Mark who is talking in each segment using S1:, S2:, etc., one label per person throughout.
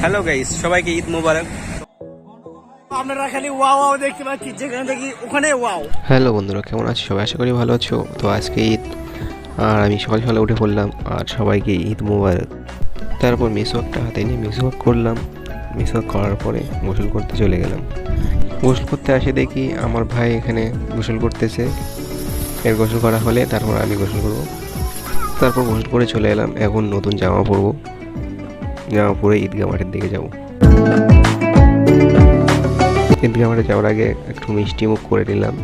S1: Hello guys, সবাইকে ঈদ মোবারক।
S2: আপনারা খালি ওয়াও ওয়াও দেখতে পাচ্ছি, যেখানে দেখি ওখানে ওয়াও।
S3: হ্যালো বন্ধুরা, কেমন আছো সবাই? আশা করি ভালো আছো। তো আজকে ঈদ, আর আমি সকাল সকালে উঠে পড়লাম আর সবাইকে ঈদ মোবারক। তারপর মিসওয়াকটা হাতে নিয়ে মিসওয়াক করলাম। মিসওয়াক করার পরে গোসল করতে চলে গেলাম। গোসল করতে আসে দেখি আমার ভাই এখানে গোসল করতেছে। এর গোসল করা হলে তারপর আমি গোসল করব। তারপর গোসল করে চলে এলাম। এখন নতুন জামা পরবো, জামা পরে ঈদগাহ মাঠের দিকে যাব। ঈদগাহ মাঠে যাওয়ার আগে একটু মিষ্টি মুখ করে নিলাম।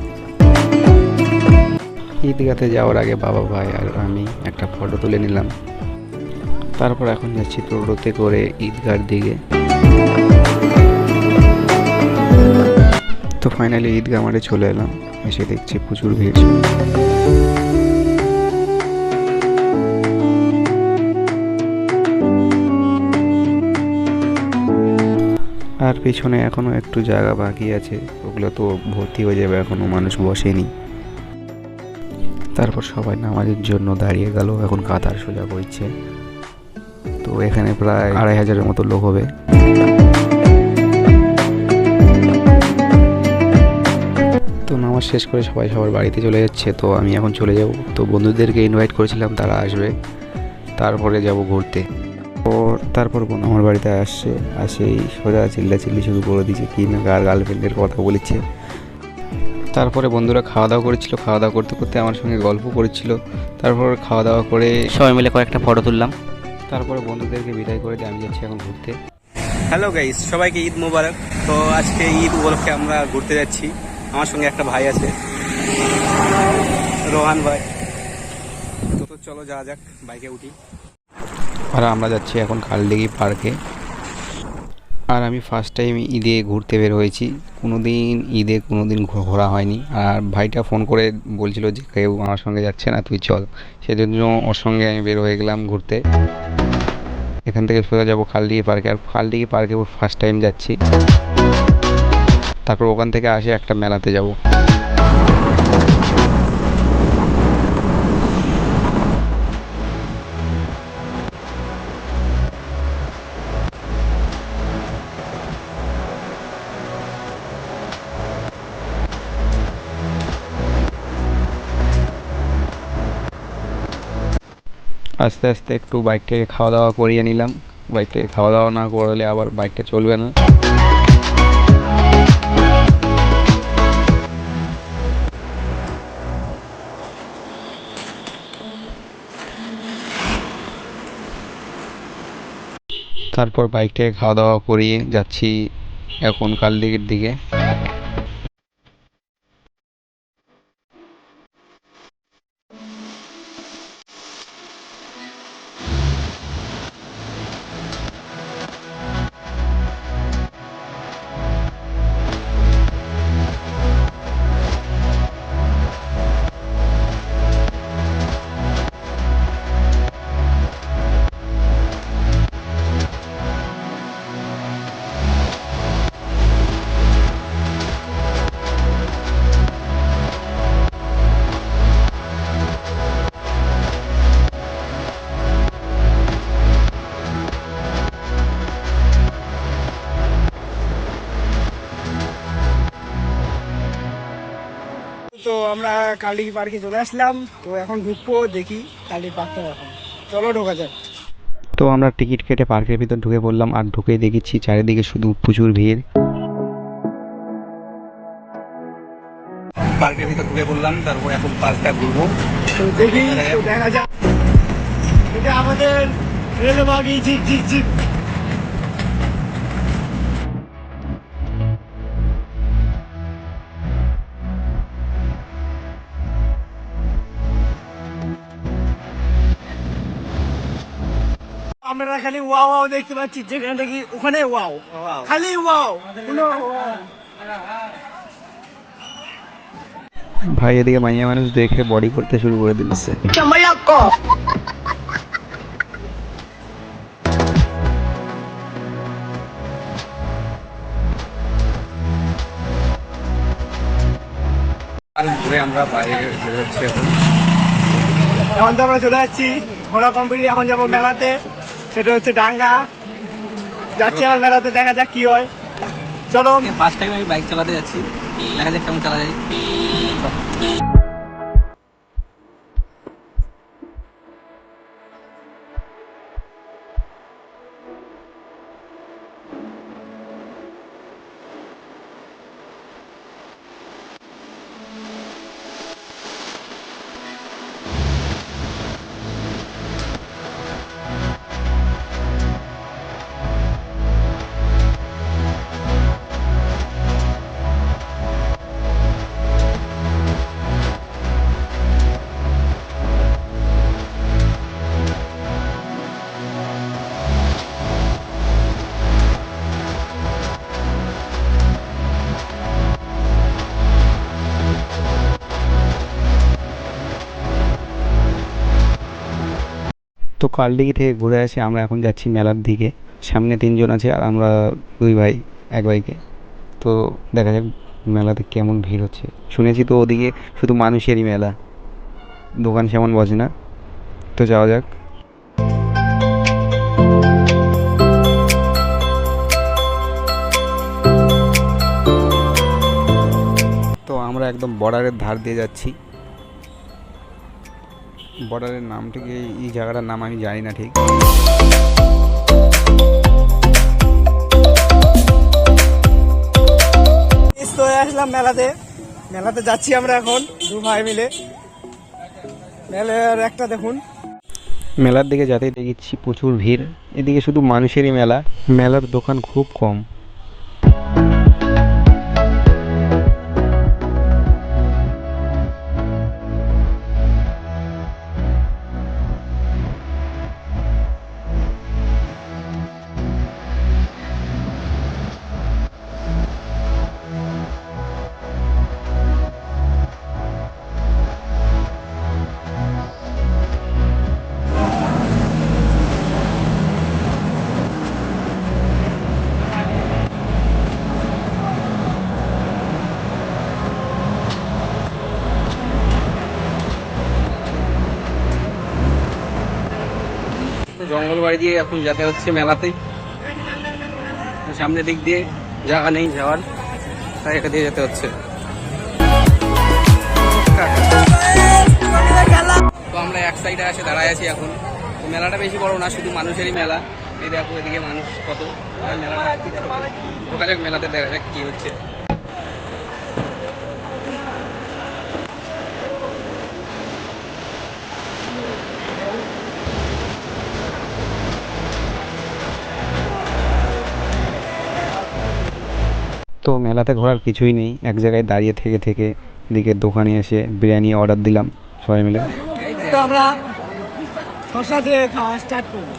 S3: ঈদগাতে যাওয়ার আগে বাবা, ভাই আর আমি একটা ফটো তুলে নিলাম। তারপর এখন যাচ্ছি টোটোতে করে ঈদগাহর দিকে। তো ফাইনালি ঈদগাহ মাঠে চলে এলাম। এসে দেখছি প্রচুর ভিড়। আর পিছনে এখনো একটু জায়গা বাকি আছে, ওগুলো তো ভর্তি হয়ে যাবে, এখনো মানুষ বসেনি। তারপর সবাই নামাজের জন্য দাঁড়িয়ে গেল। এখন কাতার সোজা বইছে। তো এখানে প্রায় 2500-এর মতো লোক হবে। তো নামাজ শেষ করে সবাই সবার বাড়িতে চলে যাচ্ছে। তো আমি এখন চলে যাব। তো বন্ধুদেরকে ইনভাইট করেছিলাম, তারা আসবে, তারপরে যাব ঘুরতে। তারপর বন্ধু আমার বাড়িতে আসেই সোজা চিল্লাচিল্লি শুরু করে দিয়েছে, কি না কার গার্লফ্রেন্ডের কথা বলেছে। তারপরে বন্ধুরা খাওয়া দাওয়া করেছিল, খাওয়া দাওয়া করতে করতে আমার সঙ্গে গল্প করেছিল। তারপর খাওয়া দাওয়া করে
S1: সবাই মিলে কয়েকটা ফটো তুললাম।
S3: তারপরে বন্ধুদেরকে বিদায় করে দিয়ে আমি যাচ্ছি এখন ঘুরতে।
S1: হ্যালো গাইস, সবাইকে ঈদ মোবারক। তো আজকে ঈদ উপলক্ষে আমরা ঘুরতে যাচ্ছি। আমার সঙ্গে একটা ভাই আছে, রোহান ভাই। তো চলো যাওয়া যাক, বাইকে উঠি।
S3: আর আমরা যাচ্ছি এখন খালদিঘি পার্কে। আর আমি ফার্স্ট টাইম ঈদে ঘুরতে বের হয়েছি। ঈদে কোনোদিন ঘোরা হয়নি। আর ভাইটা ফোন করে বলছিল যে কেউ আমার সঙ্গে যাচ্ছে না, তুই চল। সেজন্য ওর সঙ্গে আমি বের হয়ে গেলাম ঘুরতে। এখান থেকে সোজা যাবো খালদিঘি পার্কে। আর খালদিঘি পার্কে ফার্স্ট টাইম যাচ্ছি। তারপর ওখান থেকে আসে একটা মেলাতে যাব। আস্তে আস্তে একটু বাইকটাকে খাওয়া দাওয়া করিয়ে নিলাম। বাইকটাকে খাওয়া দাওয়া না করলে আবার বাইকটা চলবে না। তারপর বাইকটাকে খাওয়া দাওয়া করিয়ে যাচ্ছি এখন কালদিঘির দিকে।
S2: তো আমরা কালদিঘি পার্কে চলে আসলাম। তো এখন ঢুকবো, দেখি কালদিঘি পার্কটা। এখন চলো ঢোকা যাক।
S3: তো আমরা টিকিট কেটে পার্কের ভিতর ঢুকে পড়লাম। আর ঢুকে দেখেছি চারিদিকে শুধু প্রচুর ভিড়।
S1: পার্কের ভিতর ঢুকে পড়লাম, তারপর এখন পার্কটা ঘুরবো।
S2: তো দেখি, তো দেখা যাক। এটা আমাদের রেলবাগি ঝিক ঝিক ঝিক। আমরা খালি ওয়াও ওয়াও দেখতে পাচ্ছি, যেখানে দেখি ওখানে ওয়াও। খালি ওয়াও।
S3: ভাই এদিকে মাইয়া মানুষ দেখে বডি করতে শুরু করে দিচ্ছে।
S1: আর ঘুরে আমরা বাইরে বেরোচ্ছি এখন।
S2: এখন তো আমরা চলে যাচ্ছি ঘোড়া কম্পিটি। এখন যাবো মেলাতে, সেটা হচ্ছে ডাঙ্গা। যাচ্ছি আমার মেলাতে, দেখা যাক কি হয়। চলো।
S1: ফার্স্ট টাইম আমি বাইক চালাতে যাচ্ছি, দেখা যাক কেমন চালা যায়। তো কালদিঘি থেকে ঘুরে আসি, আমরা এখন যাচ্ছি মেলার দিকে। সামনে 3 জন আছে আর আমরা 2 ভাই এক বাইকে। তো দেখা যাক মেলাতে কেমন ভিড় হচ্ছে। শুনেছি তো ওদিকে শুধু মানুষেরই মেলা, দোকান সেমন বসে না। তো যাওয়া যাক। তো আমরা একদম বর্ডারের ধার দিয়ে যাচ্ছি। বর্ডারের নামটা কি, এই জায়গাটার নাম আমি জানি না ঠিক।
S2: চলে আসলাম মেলাতে। মেলাতে যাচ্ছি আমরা এখন 2 ভাই মিলে। মেলার একটা দেখুন,
S3: মেলার দিকে যাতে দেখছি প্রচুর ভিড়। এদিকে শুধু মানুষেরই মেলা, মেলার দোকান খুব কম। জঙ্গল বাড়ি দিয়ে এখন যেতে হচ্ছে মেলাতে। সামনের দিক দিয়ে জায়গা নেই যাওয়ার, তাই এটা দিয়ে যেতে হচ্ছে। তো আমরা এক সাইডে এসে দাঁড়ায় আছি এখন। তো মেলাটা বেশি বড় না, শুধু মানুষেরই মেলা। এই দেখো এদিকে মানুষ কত, আর মেলাটা ঢোকা যাক মেলাতে, দেখা যাক কি হচ্ছে। তো মেলাতে ঘোরার কিছুই নেই, এক জায়গায় দাঁড়িয়ে থেকে থেকে এদিকে দোকানে এসে বিরিয়ানি অর্ডার দিলাম সবাই মিলে।
S2: তো আমরা শসা দিয়ে খাওয়া স্টার্ট করবো।